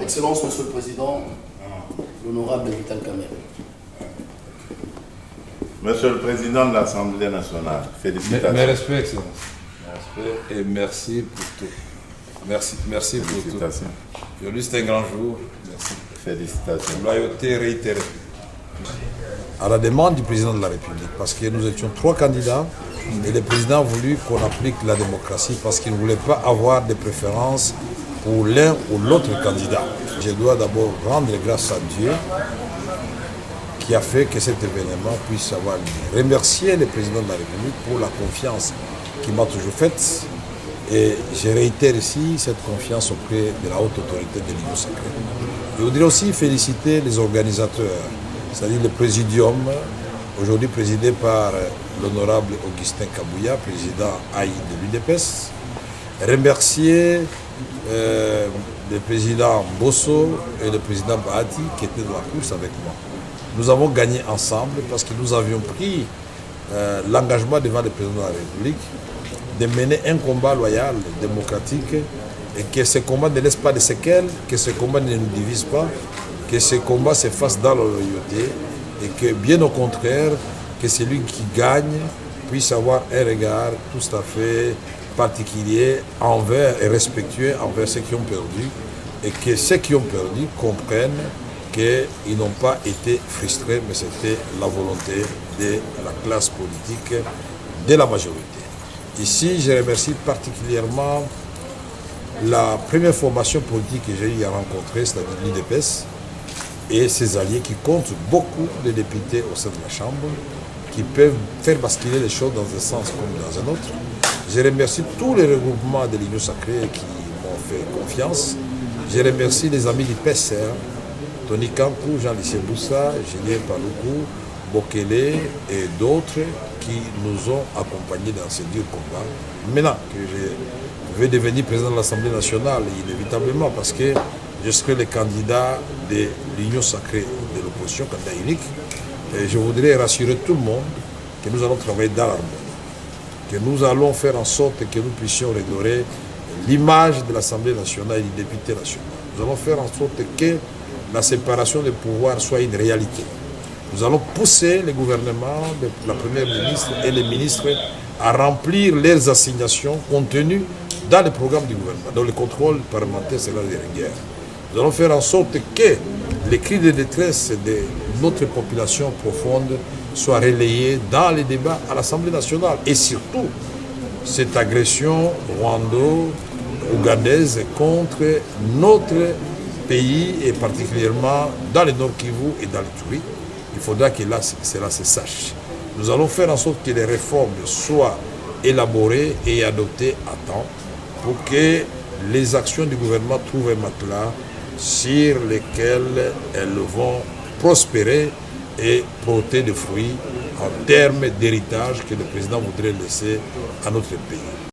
Excellence, Monsieur le Président, l'honorable Vital Kamerhe. Monsieur le Président de l'Assemblée nationale, félicitations. Mes respects, Excellence. Mes respects et merci pour tout. Merci pour tout. Aujourd'hui, c'est un grand jour. Merci. Félicitations. Loyauté réitérée. À la demande du président de la République, parce que nous étions 3 candidats et le président a voulu qu'on applique la démocratie parce qu'il ne voulait pas avoir de préférence pour l'un ou l'autre candidat. Je dois d'abord rendre grâce à Dieu qui a fait que cet événement puisse avoir lieu. Remercier le président de la République pour la confiance qu'il m'a toujours faite et je réitère ici cette confiance auprès de la haute autorité de l'Union sacrée. Je voudrais aussi féliciter les organisateurs, c'est-à-dire le présidium, aujourd'hui présidé par l'honorable Augustin Kabouya, président AI de l'UDPS. Remercier le président Bosso et le président Bahati qui étaient dans la course avec moi. Nous avons gagné ensemble parce que nous avions pris l'engagement devant le président de la République de mener un combat loyal, démocratique, et que ce combat ne laisse pas de séquelles, que ce combat ne nous divise pas, que ce combat se fasse dans la loyauté, et que bien au contraire, que celui qui gagne puisse avoir un regard tout à fait particulier envers et respectueux envers ceux qui ont perdu, et que ceux qui ont perdu comprennent qu'ils n'ont pas été frustrés, mais c'était la volonté de la classe politique, de la majorité. Ici, je remercie particulièrement la première formation politique que j'ai eu à rencontrer, c'est-à-dire l'UDPS, et ses alliés qui comptent beaucoup de députés au sein de la Chambre, qui peuvent faire basculer les choses dans un sens comme dans un autre. Je remercie tous les regroupements de l'Union sacrée qui m'ont fait confiance. Je remercie les amis du PCR, Tony Kankou, Jean-Lycée Boussa, Julien Paloukou, Bokele et d'autres qui nous ont accompagnés dans ce dur combat. Maintenant que je vais devenir président de l'Assemblée nationale, inévitablement, parce que je serai le candidat de l'Union sacrée de l'opposition, candidat unique, et je voudrais rassurer tout le monde que nous allons travailler dans l'harmonie, que nous allons faire en sorte que nous puissions redorer l'image de l'Assemblée nationale et du député national. Nous allons faire en sorte que la séparation des pouvoirs soit une réalité. Nous allons pousser le gouvernement, la première ministre et les ministres à remplir leurs assignations contenues dans le programme du gouvernement, dont le contrôle parlementaire sera de rigueur. Nous allons faire en sorte que les cris de détresse de notre population profonde soient relayés dans les débats à l'Assemblée nationale. Et surtout, cette agression rwando-ougandaise contre notre pays, et particulièrement dans le Nord Kivu et dans le Turi, il faudra que là, cela se sache. Nous allons faire en sorte que les réformes soient élaborées et adoptées à temps pour que les actions du gouvernement trouvent un matelas sur lesquels elles vont prospérer et porter des fruits en termes d'héritage que le président voudrait laisser à notre pays.